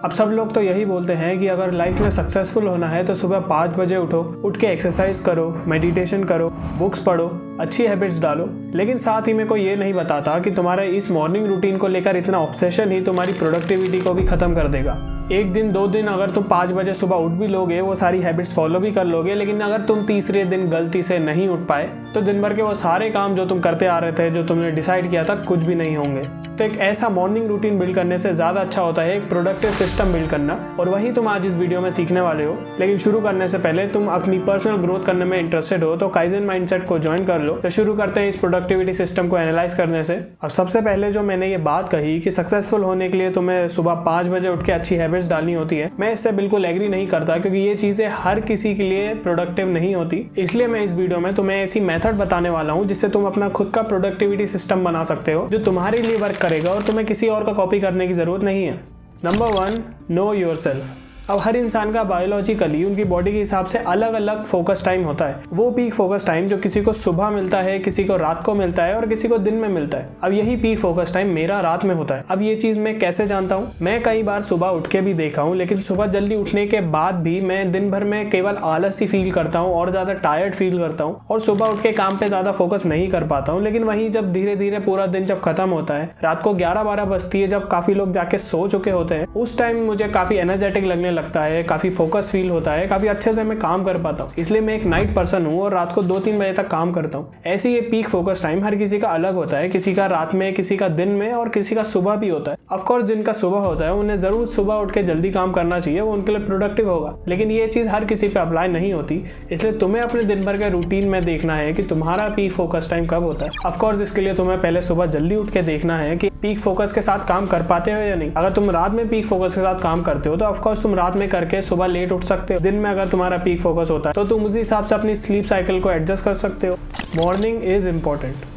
अब सब लोग तो यही बोलते हैं कि अगर लाइफ में सक्सेसफुल होना है तो सुबह 5 बजे उठो, उठ के एक्सरसाइज करो, मेडिटेशन करो, बुक्स पढ़ो, अच्छी हैबिट्स डालो। लेकिन साथ ही में कोई ये नहीं बताता कि तुम्हारा इस मॉर्निंग रूटीन को लेकर इतना ऑब्सेशन ही तुम्हारी प्रोडक्टिविटी को भी खत्म कर देगा। एक दिन 2 दिन अगर तुम 5 बजे सुबह उठ भी लोगे, वो सारी हैबिट्स फॉलो भी कर लोगे, लेकिन अगर तुम तीसरे दिन गलती से नहीं उठ पाए तो दिन भर के वो सारे काम जो तुम करते आ रहे थे, जो तुमने डिसाइड किया था, कुछ भी नहीं होंगे। तो एक ऐसा मॉर्निंग रूटीन बिल्ड करने से ज़्यादा अच्छा होता है एक प्रोडक्टिव सिस्टम बिल्ड करना, और वही तुम आज इस वीडियो में सीखने वाले हो। लेकिन शुरू करने से पहले तुम अपनी पर्सनल ग्रोथ करने में इंटरेस्टेड हो तो काइजन माइंडसेट को ज्वाइन कर लो। तो शुरू करते हैं इस प्रोडक्टिविटी सिस्टम को एनालाइज करने से। अब सबसे पहले जो मैंने ये बात कही कि सक्सेसफुल होने के लिए तुम्हें सुबह 5 बजे उठ के अच्छी हैबिट्स डालनी होती है, मैं इससे बिल्कुल एग्री नहीं करता, क्योंकि ये चीजें हर किसी के लिए प्रोडक्टिव नहीं होती। इसलिए मैं इस वीडियो में तुम्हें ऐसी मेथड बताने वाला हूँ जिससे तुम अपना खुद का प्रोडक्टिविटी सिस्टम बना सकते हो जो तुम्हारे लिए वर्क करेगा और तुम्हें किसी और का कॉपी करने की जरूरत नहीं है। Number 1, no yourself. अब हर इंसान का बायोलॉजिकली उनकी बॉडी के हिसाब से अलग अलग फोकस टाइम होता है। वो पीक फोकस टाइम जो किसी को सुबह मिलता है, किसी को रात को मिलता है और किसी को दिन में मिलता है। अब यही पीक फोकस टाइम मेरा रात में होता है। अब ये चीज मैं कैसे जानता हूँ? मैं कई बार सुबह उठ के भी देखा हूँ, लेकिन सुबह जल्दी उठने के बाद भी मैं दिन भर में केवल आलस ही फील करता हूँ और ज्यादा टायर्ड फील करता हूँ और सुबह उठ के काम पे ज्यादा फोकस नहीं कर पाता हूँ। लेकिन वहीं जब धीरे धीरे पूरा दिन जब खत्म होता है, रात को 11-12 बजती है, जब काफी लोग जाके सो चुके होते हैं, उस टाइम मुझे काफी एनर्जेटिक लगने लगता है, काफी फोकस फील होता है, काफी अच्छे से मैं काम कर पाता हूँ। इसलिए मैं एक नाइट पर्सन हूँ और रात को 2-3 बजे तक काम करता हूँ। ऐसे ये पीक फोकस टाइम हर किसी का अलग होता है, किसी का रात में, किसी का दिन में और किसी का सुबह भी होता है। ऑफ कोर्स जिनका सुबह होता है उन्हें जरूर सुबह उठ के जल्दी काम करना चाहिए, वो उनके लिए प्रोडक्टिव होगा। लेकिन ये चीज हर किसी पे अप्लाई नहीं होती, इसलिए तुम्हें अपने दिन भर के रूटीन में देखना है कि तुम्हारा पीक फोकस टाइम कब होता है। ऑफ कोर्स इसके लिए तुम्हें पहले सुबह जल्दी उठ के देखना है कि पीक फोकस के साथ काम कर पाते हो या नहीं। अगर तुम रात में पीक फोकस के साथ काम करते हो तो ऑफ कोर्स तुम रात में करके सुबह लेट उठ सकते हो। दिन में अगर तुम्हारा पीक फोकस होता है तो तुम उसी हिसाब से अपनी स्लीप साइकिल को एडजस्ट कर सकते हो। Morning is important.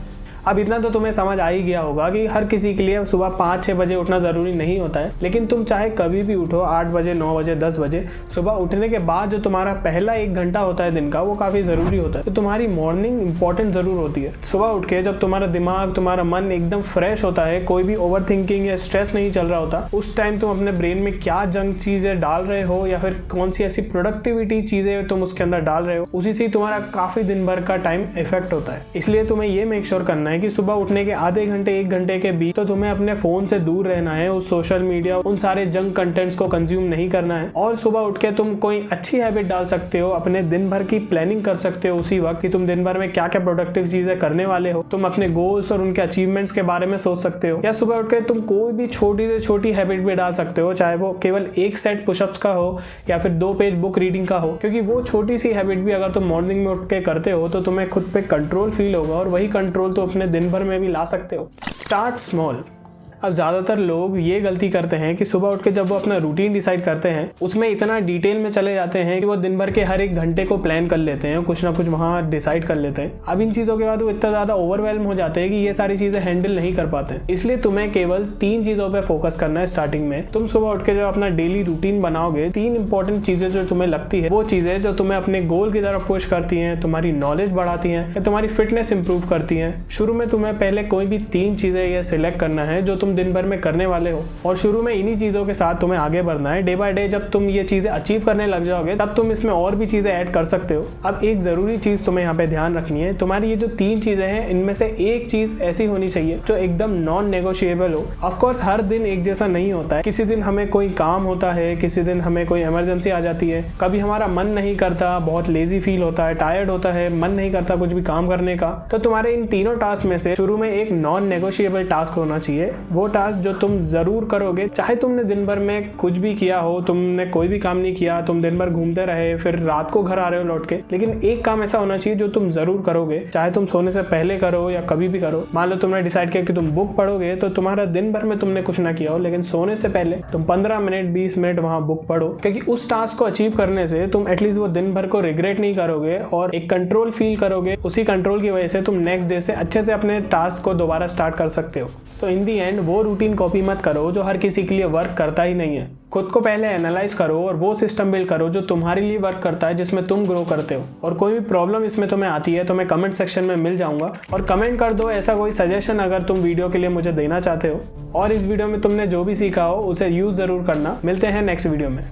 अब इतना तो तुम्हें समझ आ ही गया होगा कि हर किसी के लिए सुबह 5-6 बजे उठना जरूरी नहीं होता है, लेकिन तुम चाहे कभी भी उठो, 8 बजे, 9 बजे, 10 बजे, सुबह उठने के बाद जो तुम्हारा पहला 1 घंटा होता है दिन का, वो काफी जरूरी होता है। तो तुम्हारी मॉर्निंग इंपॉर्टेंट जरूर होती है। सुबह उठ के जब तुम्हारा दिमाग, तुम्हारा मन एकदम फ्रेश होता है, कोई भी ओवर थिंकिंग या स्ट्रेस नहीं चल रहा होता, उस टाइम तुम अपने ब्रेन में क्या जंक चीजें डाल रहे हो या फिर कौन सी ऐसी प्रोडक्टिविटी चीजें तुम उसके अंदर डाल रहे हो, उसी से तुम्हारा काफी दिन भर का टाइम इफेक्ट होता है। इसलिए तुम्हें ये मेक श्योर करना है कि सुबह उठने के आधे घंटे 1 घंटे के बीच तो तुम्हें अपने फोन से दूर रहना है, उस सोशल मीडिया, उन सारे जंक कंटेंट्स को कंज्यूम नहीं करना है। और सुबह उठ के तुम कोई अच्छी हैबिट डाल सकते हो, अपने दिन भर की प्लानिंग कर सकते हो उसी वक्त कि तुम दिन भर में क्या क्या प्रोडक्टिव चीजें करने वाले हो। तुम अपने गोल्स और उनके अचीवमेंट्स के बारे में सोच सकते हो। या सुबह उठ के तुम कोई भी छोटी से छोटी हैबिट भी डाल सकते हो, चाहे वो केवल 1 सेट पुशअप्स का हो या फिर 2 पेज बुक रीडिंग का हो, क्योंकि वो छोटी सी हैबिट भी अगर तुम मॉर्निंग में उठ के करते हो तो तुम्हें खुद पे कंट्रोल फील होगा और वही कंट्रोल तो अपने दिन भर में भी ला सकते हो। Start small. अब ज़्यादातर लोग ये गलती करते हैं कि सुबह उठ के जब वो अपना रूटीन डिसाइड करते हैं उसमें इतना डिटेल में चले जाते हैं कि वो दिन भर के हर 1 घंटे को प्लान कर लेते हैं, कुछ ना कुछ वहाँ डिसाइड कर लेते हैं। अब इन चीज़ों के बाद वो इतना ज़्यादा ओवरवेल्म हो जाते हैं कि ये सारी चीज़ें हैंडल नहीं कर पाते। इसलिए तुम्हें केवल 3 चीज़ों पर फोकस करना है स्टार्टिंग में। तुम सुबह उठ के जब अपना डेली रूटीन बनाओगे, 3 इंपॉर्टेंट चीज़ें जो तुम्हें लगती है, वो चीज़ें जो तुम्हें अपने गोल की तरफ पुश करती हैं, तुम्हारी नॉलेज बढ़ाती हैं या तुम्हारी फिटनेस इंप्रूव करती हैं। शुरू में तुम्हें पहले कोई भी 3 चीज़ें ये सिलेक्ट करना है जो तुम दिन भर में करने वाले हो, और शुरू में इन्हीं चीजों के साथ तुम्हें आगे बढ़ना है। डे बाय डे जब तुम ये चीजें अचीव करने लग जाओगे तब तुम इसमें और भी चीजें ऐड कर सकते हो। अब एक जरूरी चीज तुम्हें यहाँ पे ध्यान रखनी है, तुम्हारी ये जो 3 चीजें हैं इनमें से एक चीज ऐसी होनी चाहिए जो एकदम नॉन नेगोशिएबल हो। ऑफ कोर्स हर दिन एक जैसा नहीं होता है, किसी दिन हमें कोई काम होता है, किसी दिन हमें कोई इमरजेंसी आ जाती है, कभी हमारा मन नहीं करता, बहुत लेजी फील होता है, टायर्ड होता है, मन नहीं करता कुछ भी काम करने का। तो तुम्हारे इन तीनों टास्क में से शुरू में एक नॉन नेगोशिएबल टास्क होना चाहिए, वो टास्क जो तुम जरूर करोगे, चाहे तुमने दिन भर में कुछ भी किया हो, तुमने कोई भी काम नहीं किया, तुम दिन भर घूमते रहे, फिर रात को घर आ रहे हो लौट के, लेकिन एक काम ऐसा होना चाहिए जो तुम जरूर करोगे, चाहे तुम सोने से पहले करो या कभी भी करो। मान लो तुमने डिसाइड किया कि तुम बुक पढ़ोगे, तो तुम्हारा दिन भर में तुमने कुछ ना किया हो, लेकिन सोने से पहले तुम 15 मिनट 20 मिनट वहां बुक पढ़ो, क्योंकि उस टास्क को अचीव करने से तुम एटलीस्ट वो दिन भर को रिग्रेट नहीं करोगे और एक कंट्रोल फील करोगे। उसी कंट्रोल की वजह से तुम नेक्स्ट डे से अच्छे से अपने टास्क को दोबारा स्टार्ट कर सकते हो। तो इन दी एंड वो रूटीन कॉपी मत करो जो हर किसी के लिए वर्क करता ही नहीं है। खुद को पहले एनालाइज करो और वो सिस्टम बिल्ड करो जो तुम्हारे लिए वर्क करता है, जिसमें तुम ग्रो करते हो। और कोई भी प्रॉब्लम इसमें तुम्हें आती है तो मैं कमेंट सेक्शन में मिल जाऊंगा, और कमेंट कर दो ऐसा कोई सजेशन अगर तुम वीडियो के लिए मुझे देना चाहते हो। और इस वीडियो में तुमने जो भी सीखा हो उसे यूज जरूर करना। मिलते हैं नेक्स्ट वीडियो में।